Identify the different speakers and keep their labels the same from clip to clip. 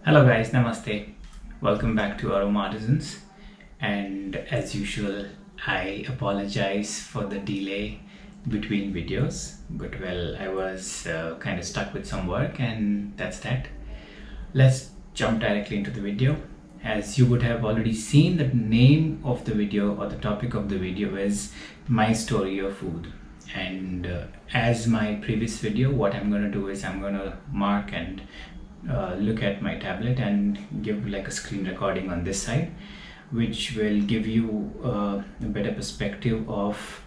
Speaker 1: Hello guys, namaste. Welcome back to Aroma Artisans. And as usual, I apologize for the delay between videos, but well, I was kind of stuck with some work, and that's that. Let's jump directly into the video. As you would have already seen, the name of the video or the topic of the video is My Story of Food. And as my previous video, what I'm going to do is I'm going to mark and look at my tablet and give like a screen recording on this side, which will give you a better perspective of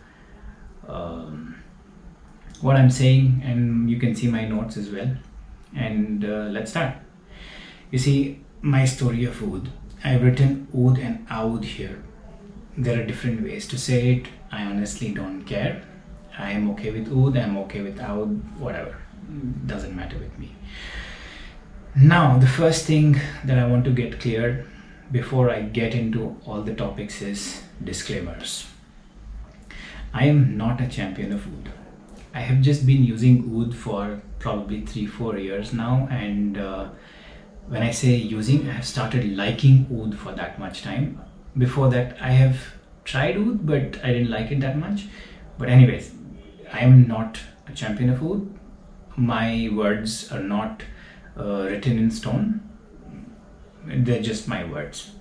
Speaker 1: what I'm saying, and you can see my notes as well. And let's start. You see, my story of oud. I've written oud and oud here. There are different ways to say it. I honestly don't care. I am okay with oud, I'm okay with oud, whatever. Doesn't matter with me. Now, the first thing that I want to get clear before I get into all the topics is disclaimers. I am not a champion of oud. I have just been using oud for probably 3-4 years now, and when I say using, I have started liking oud for that much time. Before that, I have tried oud, but I didn't like it that much. But anyways, I am not a champion of oud. My words are not written in stone. They're just my words.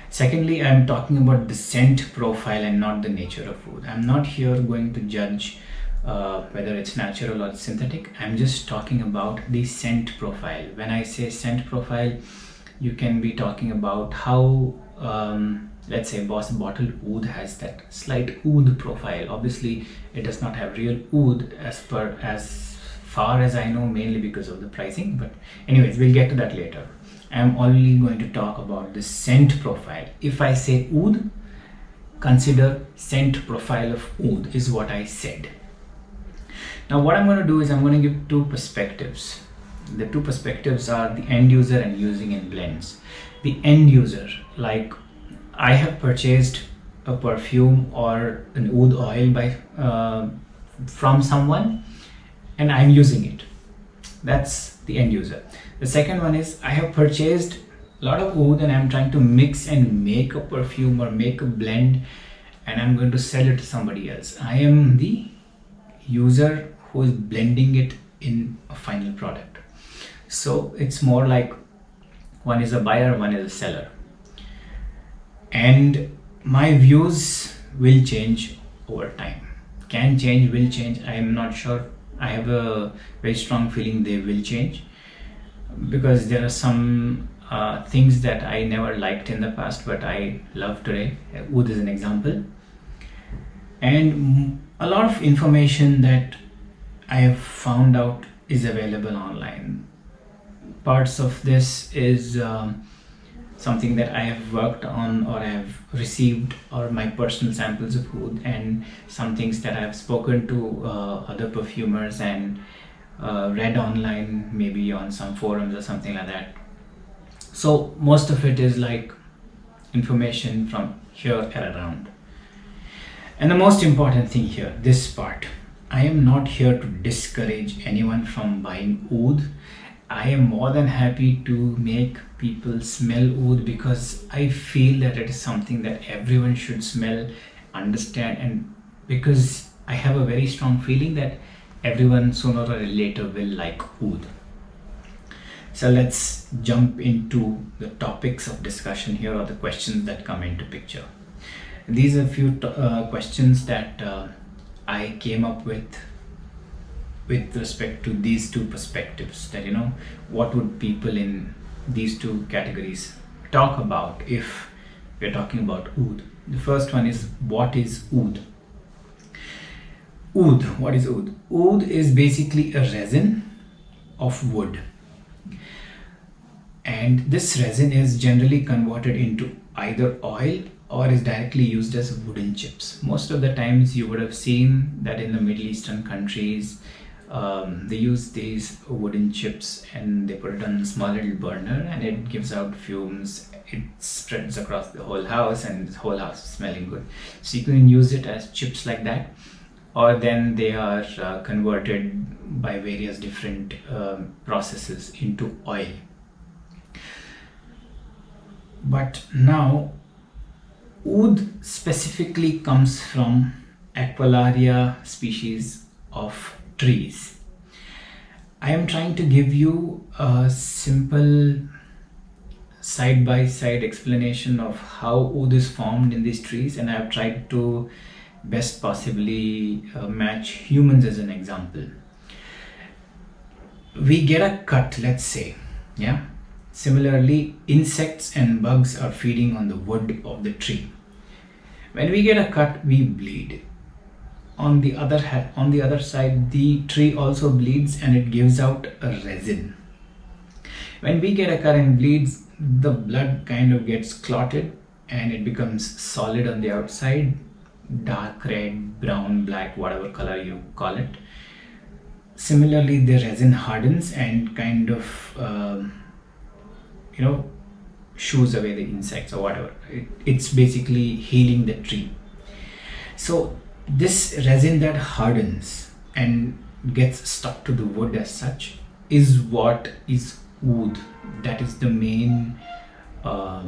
Speaker 1: Secondly, I'm talking about the scent profile and not the nature of oud. I'm not here going to judge whether it's natural or synthetic. I'm just talking about the scent profile. When I say scent profile, you can be talking about how let's say Boss Bottled Oud has that slight oud profile. Obviously it does not have real oud as far as I know, mainly because of the pricing, but anyways, we'll get to that later. I'm only going to talk about the scent profile. If I say oud, consider scent profile of oud is what I said. Now what I'm going to do is I'm going to give two perspectives. The two perspectives are the end user and using in blends. The end user, like I have purchased a perfume or an oud oil from someone, and I'm using it. That's the end user. The second one is I have purchased a lot of oud and I'm trying to mix and make a perfume or make a blend, and I'm going to sell it to somebody else. I am the user who is blending it in a final product. So it's more like one is a buyer, one is a seller. And my views will change over time. Can change, will change. I am not sure. I have a very strong feeling they will change, because there are some things that I never liked in the past but I love today. Oud is an example. And a lot of information that I have found out is available online. Parts of this is something that I have worked on or I have received, or my personal samples of oud, and some things that I have spoken to other perfumers and read online, maybe on some forums or something like that. So most of it is like information from here and around. And the most important thing here, this part, I am not here to discourage anyone from buying oud. I am more than happy to make people smell oud, because I feel that it is something that everyone should smell, understand, and because I have a very strong feeling that everyone sooner or later will like oud. So let's jump into the topics of discussion here, or the questions that come into picture. These are a few questions that I came up with respect to these two perspectives, that what would people in these two categories talk about if we're talking about oud. The first one is, what is oud? Oud, what is oud? Oud is basically a resin of wood, and this resin is generally converted into either oil or is directly used as wooden chips. Most of the times you would have seen that in the Middle Eastern countries, they use these wooden chips and they put it on a small little burner, and it gives out fumes. It spreads across the whole house, and the whole house is smelling good. So you can use it as chips like that, or then they are converted by various different processes into oil. But now oud specifically comes from Aquilaria species of trees. I am trying to give you a simple side by side explanation of how oud is formed in these trees, and I have tried to best possibly match humans as an example. We get a cut, let's say, yeah. Similarly, insects and bugs are feeding on the wood of the tree. When we get a cut, we bleed. On the other side, the tree also bleeds and it gives out a resin. When we get a cut and bleeds, the blood kind of gets clotted and it becomes solid on the outside, dark red, brown, black, whatever color you call it. Similarly, the resin hardens and kind of shoos away the insects or whatever. It's basically healing the tree. So this resin that hardens and gets stuck to the wood as such is what is oud. That is the main how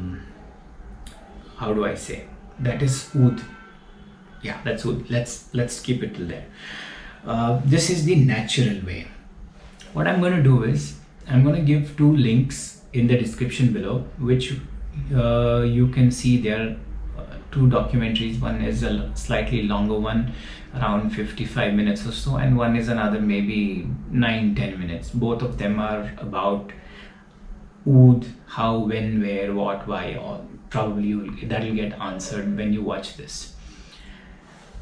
Speaker 1: do I say, that is oud. Yeah, that's oud. Let's keep it till there. This is the natural way. What I'm going to do is I'm going to give 2 links in the description below, which you can see there are 2 documentaries. One is a slightly longer one, around 55 minutes or so, and one is another maybe 9-10 minutes. Both of them are about oud, how, when, where, what, why, or probably that will get answered when you watch this.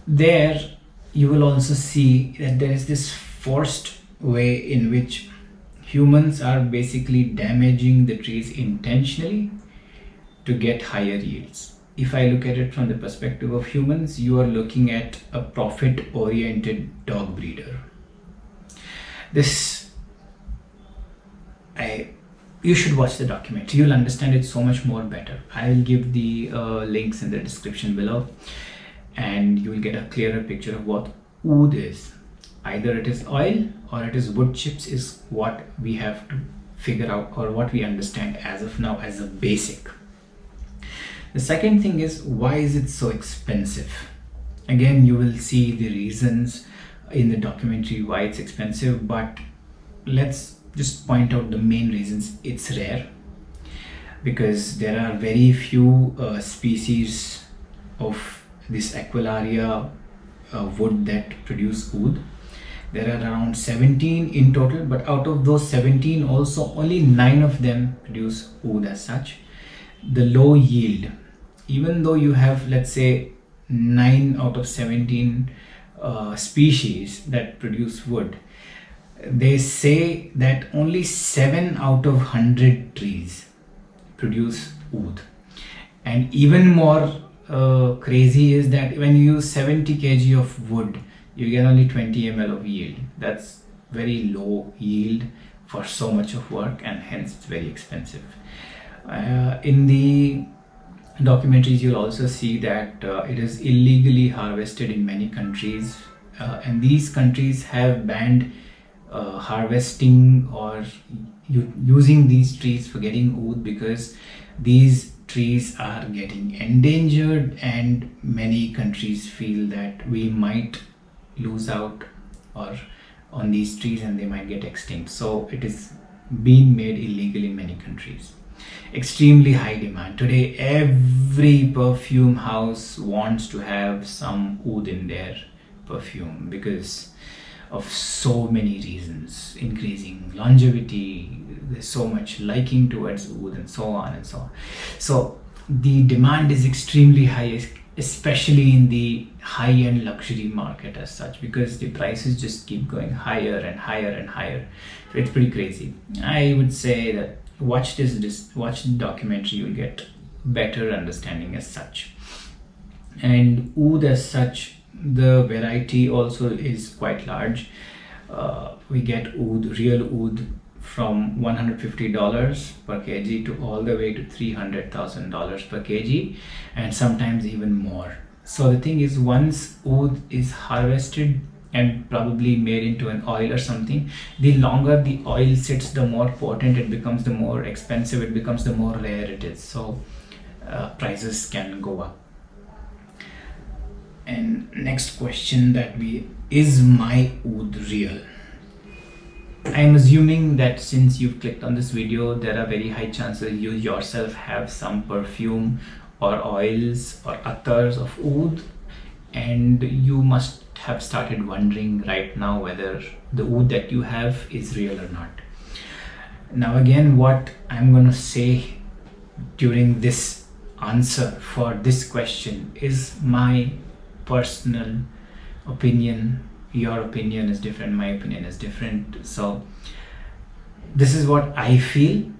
Speaker 1: There you will also see that there is this forced way in which humans are basically damaging the trees intentionally to get higher yields. If I look at it from the perspective of humans, you are looking at a profit-oriented dog breeder. You should watch the documentary. You'll understand it so much more better. I will give the links in the description below, and you will get a clearer picture of what oud is. Either it is oil or it is wood chips is what we have to figure out, or what we understand as of now as a basic. The second thing is, why is it so expensive? Again, you will see the reasons in the documentary why it's expensive, but let's just point out the main reasons. It's rare because there are very few species of this Aquilaria wood that produce oud. There are around 17 in total, but out of those 17 also only 9 of them produce oud as such. The low yield, even though you have, let's say, 9 out of 17 species that produce wood, they say that only 7 out of 100 trees produce oud. And even more crazy is that when you use 70 kg of wood, you get only 20 ml of yield. That's very low yield for so much of work, and hence it's very expensive. In the documentaries, you'll also see that it is illegally harvested in many countries, and these countries have banned harvesting or using these trees for getting oud because these trees are getting endangered, and many countries feel that we might lose out or on these trees and they might get extinct. So it is being made illegal in many countries. Extremely high demand. Today every perfume house wants to have some oud in their perfume because of so many reasons. Increasing longevity, there's so much liking towards oud, and so on and so on. So the demand is extremely high, especially in the high-end luxury market as such, because the prices just keep going higher and higher and higher. So it's pretty crazy. I would say that watch the documentary, you'll get better understanding as such. And oud as such, the variety also is quite large. We get oud, real oud, from $150 per kg to all the way to $300,000 per kg, and sometimes even more. So the thing is, once oud is harvested and probably made into an oil or something, the longer the oil sits, the more potent it becomes, the more expensive it becomes, the more rare it is. So prices can go up. And next question is my oud real? I'm assuming that since you've clicked on this video, there are very high chances you yourself have some perfume or oils or attars of oud, and you must have started wondering right now whether the oud that you have is real or not. Now again, what I'm going to say during this answer for this question is my personal opinion. Your opinion is different, my opinion is different, so this is what I feel.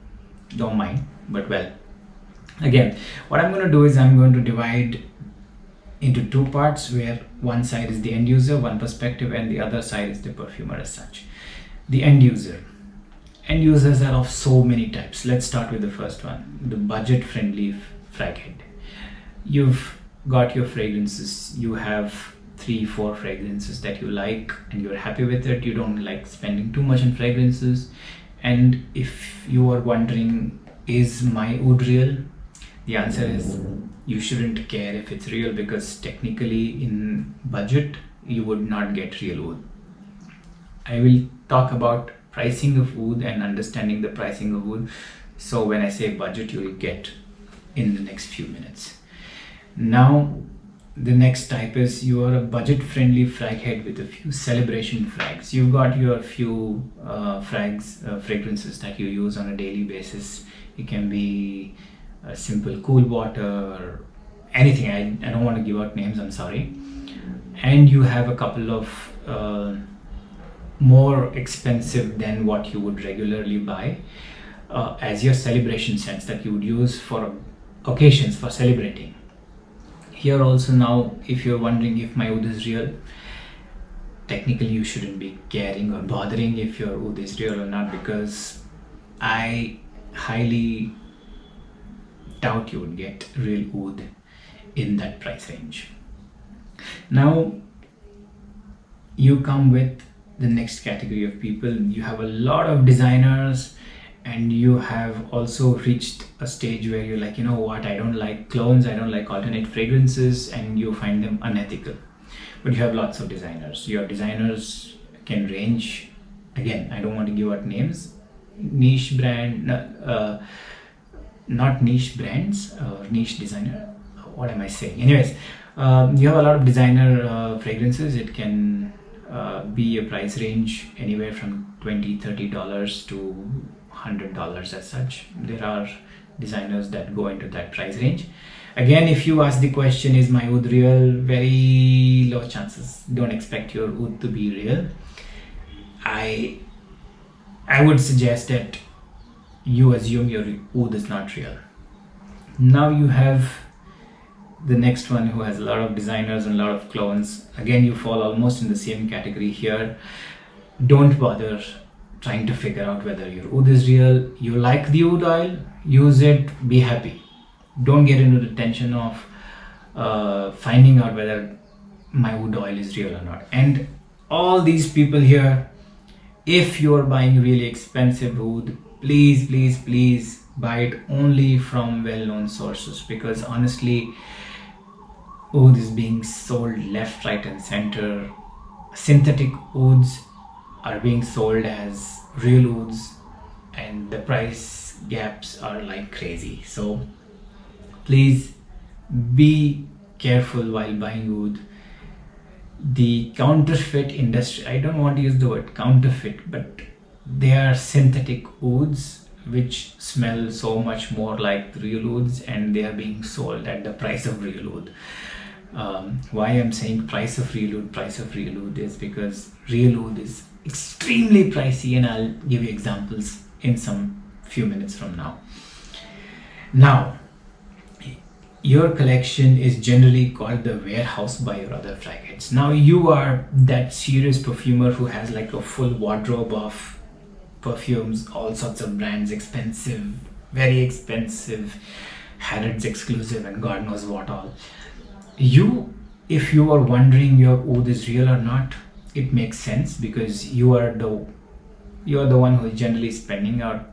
Speaker 1: Don't mind, but well, again, what I'm going to do is I'm going to divide into two parts, where one side is the end user, one perspective, and the other side is the perfumer as such. The end user. End users are of so many types. Let's start with the first one, the budget friendly frag head. You've got your fragrances, you have 3-4 fragrances that you like and you're happy with it. You don't like spending too much on fragrances. And if you are wondering, is my oud real? The answer is you shouldn't care if it's real, because technically in budget you would not get real oud. I will talk about pricing of oud and understanding the pricing of oud. So when I say budget, you will get in the next few minutes. Now, the next type is you are a budget friendly frag head with a few celebration frags. You've got your few fragrances that you use on a daily basis. It can be a simple cool water or anything. I don't want to give out names, I'm sorry. And you have a couple of more expensive than what you would regularly buy as your celebration scents that you would use for occasions, for celebrating. Here also, now if you're wondering if my oud is real, technically you shouldn't be caring or bothering if your oud is real or not, because I highly doubt you would get real oud in that price range. Now you come with the next category of people. You have a lot of designers, and you have also reached a stage where you're like, you know what, I don't like clones, I don't like alternate fragrances, and you find them unethical. But you have lots of designers. Your designers can range, again, I don't want to give out names, niche brand, not niche brands, niche designer, what am I saying? Anyways, you have a lot of designer fragrances. It can be a price range anywhere from $20-$30 to $100 as such. There are designers that go into that price range. Again, if you ask the question, is my oud real? Very low chances. Don't expect your oud to be real. I would suggest that you assume your oud is not real. Now you have the next one, who has a lot of designers and a lot of clones. Again, you fall almost in the same category here. Don't bother trying to figure out whether your oud is real. You like the oud oil, use it, be happy. Don't get into the tension of finding out whether my oud oil is real or not. And all these people here, if you are buying really expensive oud, please buy it only from well-known sources, because honestly, oud is being sold left, right and center. Synthetic ouds are being sold as real ouds, and the price gaps are like crazy. So please be careful while buying oud. The counterfeit industry, I don't want to use the word counterfeit, but they are synthetic ouds which smell so much more like real ouds, and they are being sold at the price of real oud. Why I'm saying price of real oud is because real oud is extremely pricey, and I'll give you examples in some few minutes from now. Now, your collection is generally called the warehouse by your other frag heads. Now you are that serious perfumer who has like a full wardrobe of perfumes, all sorts of brands, expensive, very expensive, Harrods exclusive, and God knows what all. If you are wondering your oud is real or not, it makes sense, because you are the one who is generally spending out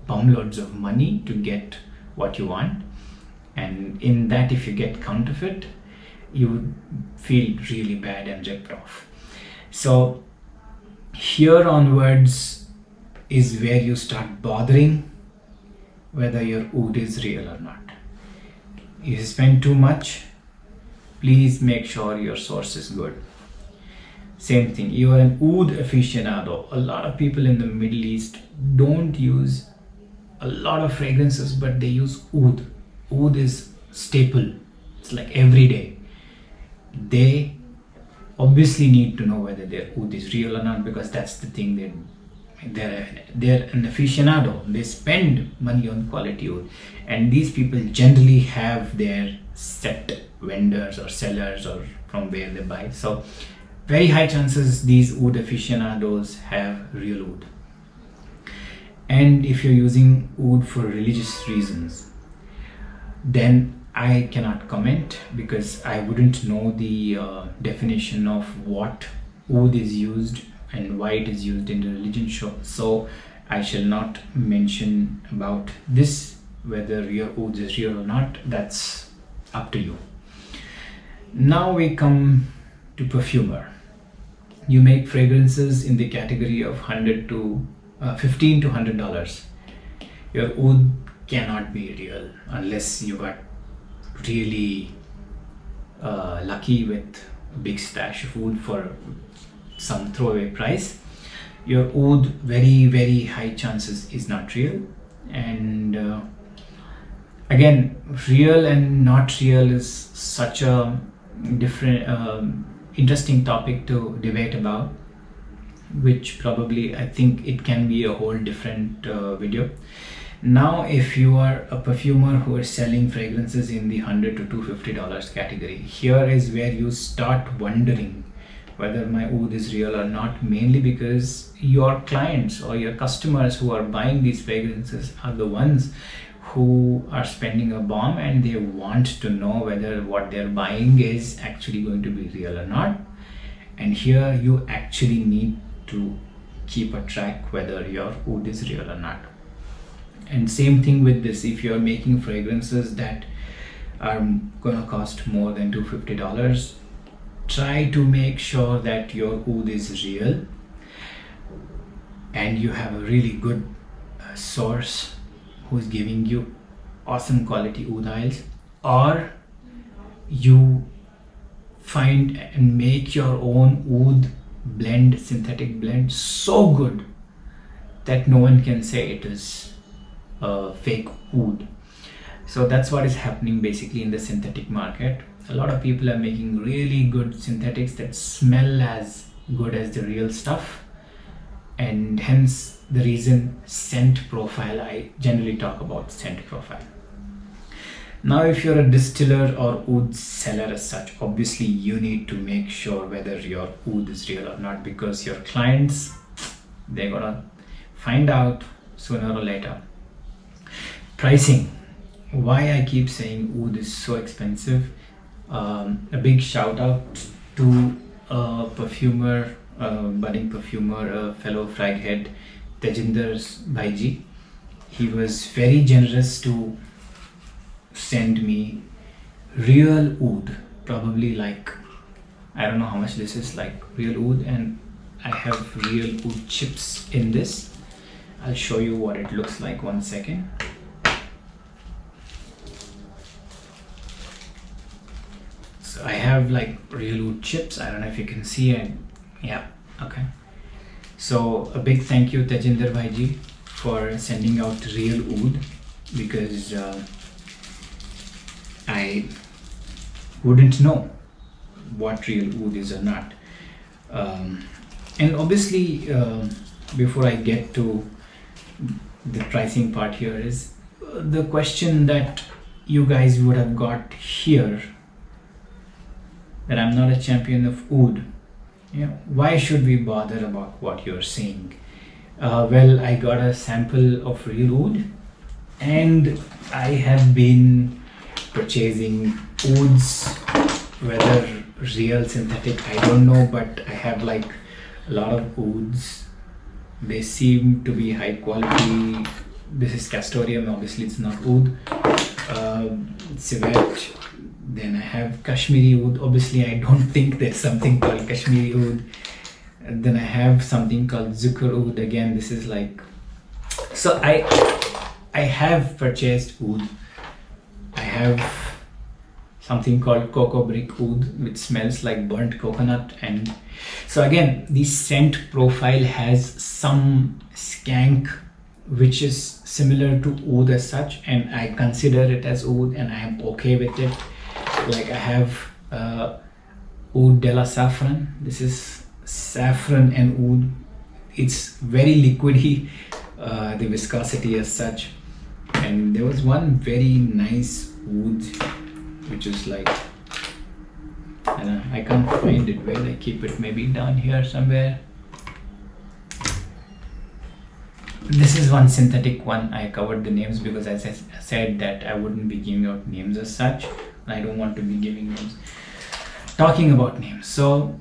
Speaker 1: bumloads of money to get what you want. and in that, if you get counterfeit, you would feel really bad and ripped off. So here onwards is where you start bothering whether your oud is real or not. If you spend too much, please make sure your source is good. Same thing, you are an oud aficionado. A lot of people in the Middle East don't use a lot of fragrances, but they use oud. Oud is staple. It's like every day. They obviously need to know whether their oud is real or not, because that's the thing. They're an aficionado. They spend money on quality oud, and these people generally have their set vendors or sellers or from where they buy. So very high chances these oud aficionados have real oud. And if you're using oud for religious reasons, then I cannot comment, because I wouldn't know the definition of what oud is used and why it is used in the religion show. So I shall not mention about this, whether your oud is real or not. That's up to you. Now we come to Perfumer. You make fragrances in the category of $100 to $15 to $100. Your oud cannot be real unless you got really lucky with a big stash of oud for some throwaway price. Your oud, very high chances, is not real. And again, real and not real is such a different interesting topic to debate about, which probably I think it can be a whole different video. Now, if you are a perfumer who is selling fragrances in the $100 to $250 category, here is where you start wondering whether my oud is real or not, mainly because your clients or your customers who are buying these fragrances are the ones who are spending a bomb, and they want to know whether what they're buying is actually going to be real or not. And here you actually need to keep a track whether your oud is real or not. And same thing with this, if you're making fragrances that are gonna cost more than $250, try to make sure that your oud is real and you have a really good source who's giving you awesome quality oud oils, or you find and make your own oud blend, synthetic blend, so good that no one can say it is fake oud. So that's what is happening basically in the synthetic market. A lot of people are making really good synthetics that smell as good as the real stuff, and hence the reason scent profile. I generally talk about scent profile. Now, if you're a distiller or oud seller as such, obviously you need to make sure whether your oud is real or not, because your clients, they're gonna find out sooner or later. Pricing. Why I keep saying oud is so expensive. A big shout out to a perfumer, budding perfumer, a fellow frag head, Tejinder Bhaiji. He was very generous to send me real oud, probably like, I don't know how much this is, like real oud, and I have real oud chips in this. I'll show you what it looks like, one second. So I have like real oud chips. I don't know if you can see it. Yeah, okay. So a big thank you, Tejinder Bhaiji, for sending out real oud, because I wouldn't know what real oud is or not. And obviously, before I get to the pricing part, here is the question that you guys would have got here, that I'm not a champion of oud. Yeah, why should we bother about what you're saying? Well, I got a sample of real oud, and I have been purchasing ouds, whether real, synthetic, I don't know, but I have like a lot of ouds. They seem to be high quality. This is Castoreum, obviously it's not oud. civet. Then I have Kashmiri oud. Obviously, I don't think there's something called Kashmiri oud. And then I have something called Zukur oud. Again, this is like, so I have purchased oud. I have something called cocoa brick oud, which smells like burnt coconut. And so again, the scent profile has some skank which is similar to oud as such, and I consider it as oud and I am okay with it. Like I have oud de la saffron. This is saffron and oud. It's very liquidy, the viscosity as such. And there was one very nice oud which is like, I can't find it where I keep it, maybe down here somewhere. This is one synthetic one. I covered the names because as I said that I wouldn't be giving out names as such. I don't want to be giving names, talking about names. So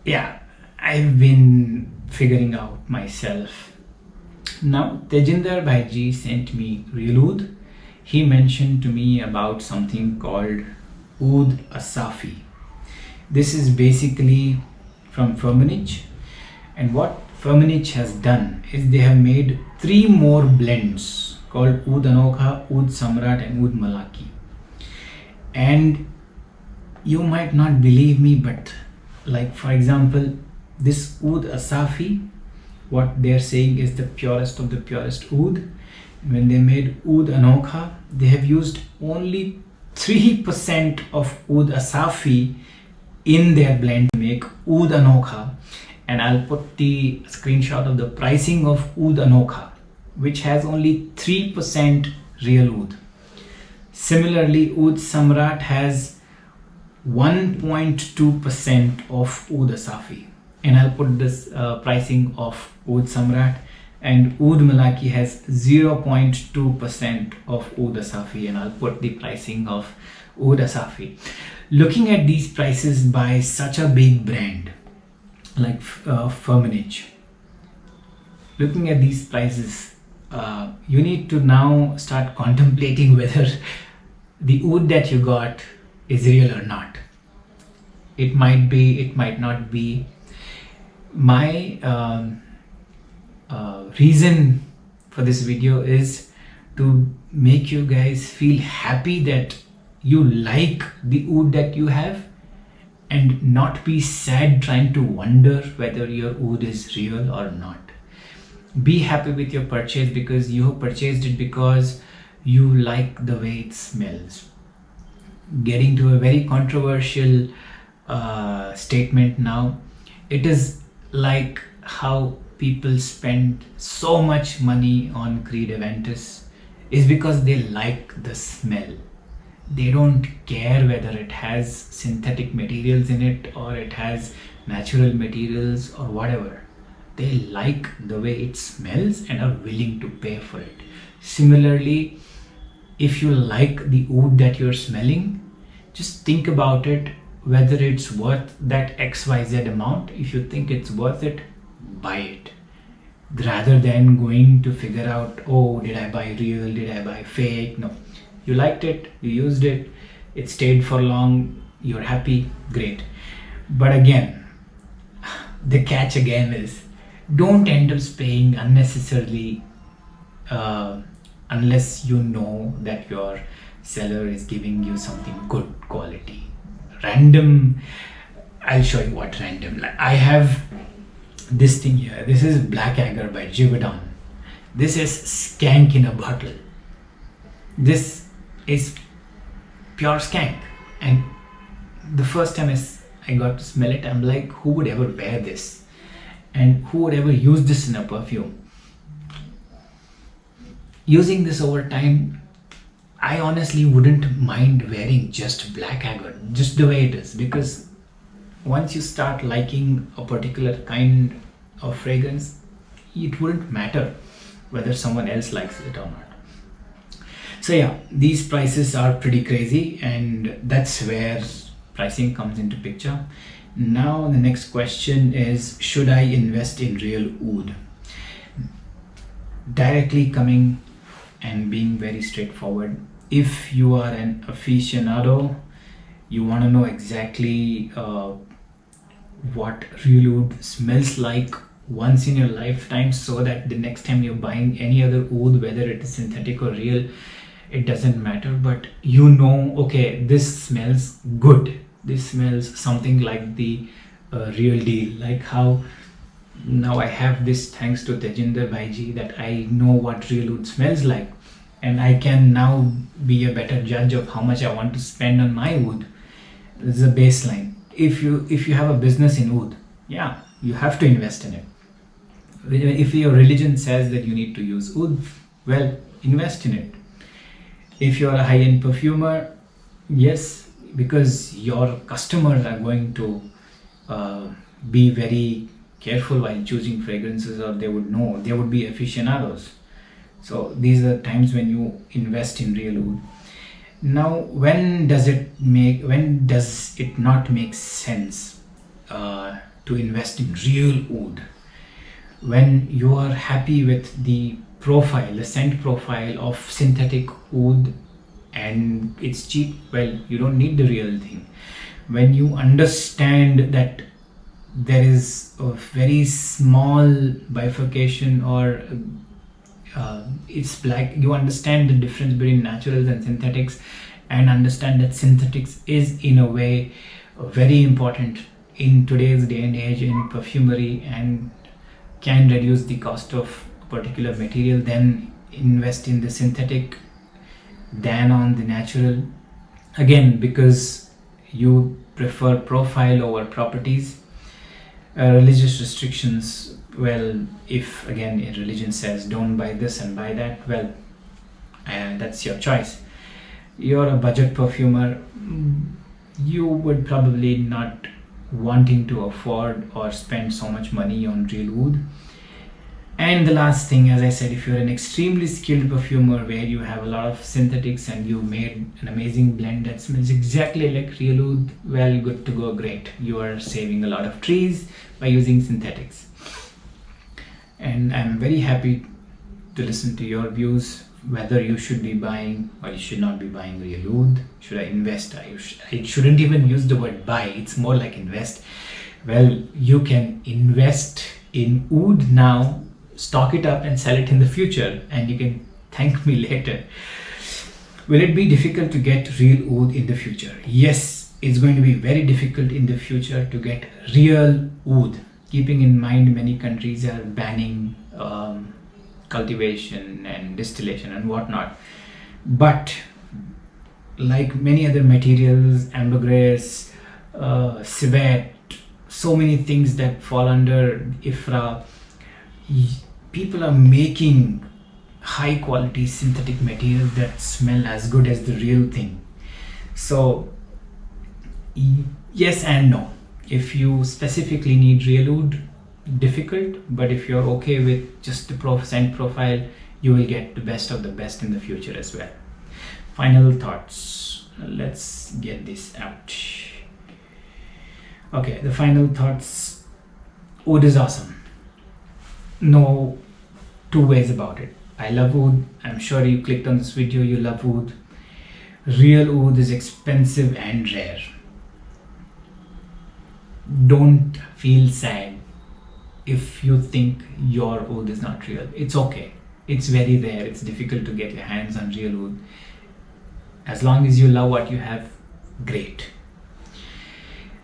Speaker 1: yeah, I've been figuring out myself. Now Tejinder Bhaiji sent me real oud. He mentioned to me about something called oud asafi. This is basically from Perfumery, and what Perfumery has done is they have made 3 more blends called oud anokha, oud samrat and oud malaki. And you might not believe me, but like for example, this oud asafi, what they're saying is the purest of the purest oud. When they made oud anokha, they have used only 3% of oud asafi in their blend to make oud anokha. And I'll put the screenshot of the pricing of oud anokha, which has only 3% real oud. Similarly, oud samrat has 1.2% of oud asafi. And I'll put this pricing of oud samrat. And oud malaki has 0.2% of oud asafi, and I'll put the pricing of oud asafi. Looking at these prices by such a big brand like Perfumery, looking at these prices, you need to now start contemplating whether the oud that you got is real or not. It might be, it might not be. My reason for this video is to make you guys feel happy that you like the oud that you have, and not be sad trying to wonder whether your oud is real or not. Be happy with your purchase because you have purchased it because you like the way it smells. Getting to a very controversial statement now, it is like how people spend so much money on Creed Aventus is because they like the smell. They don't care whether it has synthetic materials in it or it has natural materials or whatever. They like the way it smells and are willing to pay for it. Similarly, if you like the oud that you're smelling, just think about it, whether it's worth that XYZ amount. If you think it's worth it, buy it, rather than going to figure out, oh, did I buy real, did I buy fake? No, you liked it, you used it, it stayed for long, you're happy, great. But again, the catch again is, don't end up paying unnecessarily unless you know that your seller is giving you something good quality. Random, I'll show you what random. I have this thing here. This is Black Agar by Givaudan. This is skank in a bottle. This is pure skank. And the first time I got to smell it, I'm like, who would ever wear this? And who would ever use this in a perfume? Using this over time, I honestly wouldn't mind wearing just Black Agar, just the way it is, because once you start liking a particular kind of fragrance, it wouldn't matter whether someone else likes it or not. So yeah, these prices are pretty crazy, and that's where pricing comes into picture. Now the next question is, should I invest in real oud? Directly coming and being very straightforward. If you are an aficionado, you want to know exactly what real oud smells like once in your lifetime, so that the next time you're buying any other oud, whether it is synthetic or real, it doesn't matter, but you know, okay, this smells good, this smells something like the real deal. Like how now I have this, thanks to Tejinder Bhaiji, that I know what real oud smells like, and I can now be a better judge of how much I want to spend on my oud. This is a baseline. If you have a business in oud, yeah, you have to invest in it. If your religion says that you need to use oud, well, invest in it. If you're a high-end perfumer, yes, because your customers are going to be very careful while choosing fragrances, or they would know, they would be aficionados. So these are times when you invest in real oud. Now, when does it not make sense to invest in real oud? When you are happy with the profile, the scent profile of synthetic oud, and it's cheap, well, you don't need the real thing. When you understand that there is a very small bifurcation, or it's like you understand the difference between naturals and synthetics, and understand that synthetics is in a way very important in today's day and age in perfumery, and can reduce the cost of particular material, then invest in the synthetic than on the natural. Again, because you prefer profile over properties. Religious restrictions, well, if again a religion says don't buy this and buy that, well, that's your choice. You're a budget perfumer, you would probably not wanting to afford or spend so much money on real oud. And the last thing, as I said, if you're an extremely skilled perfumer where you have a lot of synthetics and you made an amazing blend that smells exactly like real oud, well, good to go, great. You are saving a lot of trees by using synthetics. And I'm very happy to listen to your views, whether you should be buying or you should not be buying real oud. Should I invest? I shouldn't even use the word buy, it's more like invest. Well, you can invest in oud now, stock it up and sell it in the future, and you can thank me later. Will it be difficult to get real oud in the future? Yes, it's going to be very difficult in the future to get real oud, keeping in mind many countries are banning cultivation and distillation and whatnot. But like many other materials, ambergris, civet, so many things that fall under IFRA, people are making high quality synthetic materials that smell as good as the real thing. So yes and no. If you specifically need real oud, difficult, but if you're okay with just the scent profile, you will get the best of the best in the future as well. Final thoughts. Let's get this out. Okay, the final thoughts. Oud is awesome. No two ways about it. I love oud. I'm sure you clicked on this video, you love oud. Real oud is expensive and rare. Don't feel sad if you think your oud is not real. It's okay. It's very rare. It's difficult to get your hands on real oud. As long as you love what you have, great.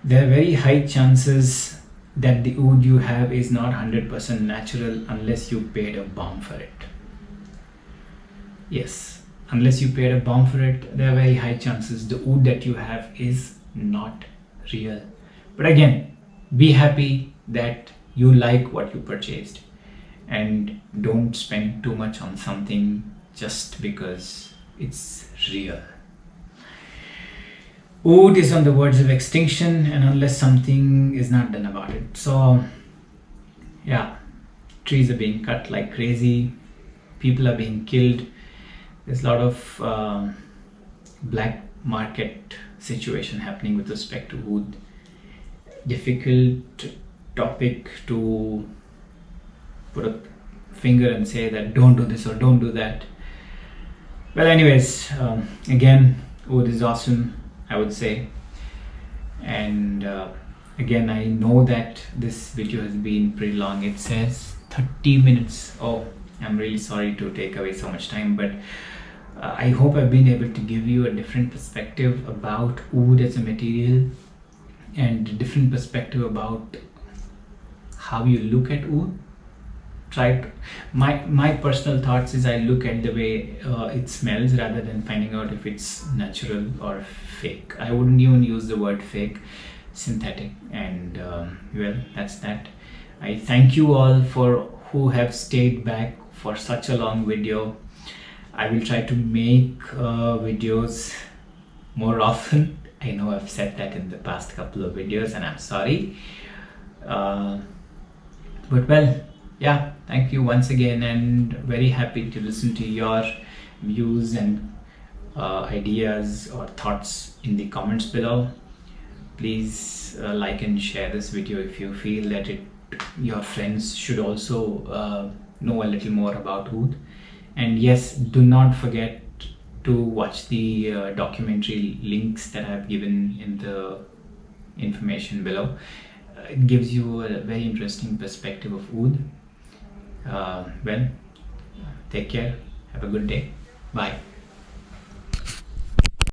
Speaker 1: There are very high chances that the oud you have is not 100% natural unless you paid a bomb for it. Yes, unless you paid a bomb for it, there are very high chances the oud that you have is not real. But again, be happy that you like what you purchased, and don't spend too much on something just because it's real. Oud is on the verge of extinction, and unless something is not done about it. So yeah, trees are being cut like crazy, people are being killed. There's a lot of black market situation happening with respect to oud. Difficult topic to put a finger and say that don't do this or don't do that. Well, anyways, again, oud is awesome, I would say. And again, I know that this video has been pretty long. It says 30 minutes. Oh, I'm really sorry to take away so much time, but I hope I've been able to give you a different perspective about oud as a material, and a different perspective about how you look at oud. My personal thoughts is I look at the way it smells rather than finding out if it's natural or fake. I wouldn't even use the word fake, synthetic. And well, that's that. I thank you all for who have stayed back for such a long video. I will try to make videos more often. I know I've said that in the past couple of videos, and I'm sorry. But well, yeah, thank you once again, and very happy to listen to your views and ideas or thoughts in the comments below. Please like and share this video if you feel that your friends should also know a little more about oud. And yes, do not forget to watch the documentary links that I've given in the information below. It gives you a very interesting perspective of oud. Well, take care, have a good day, bye.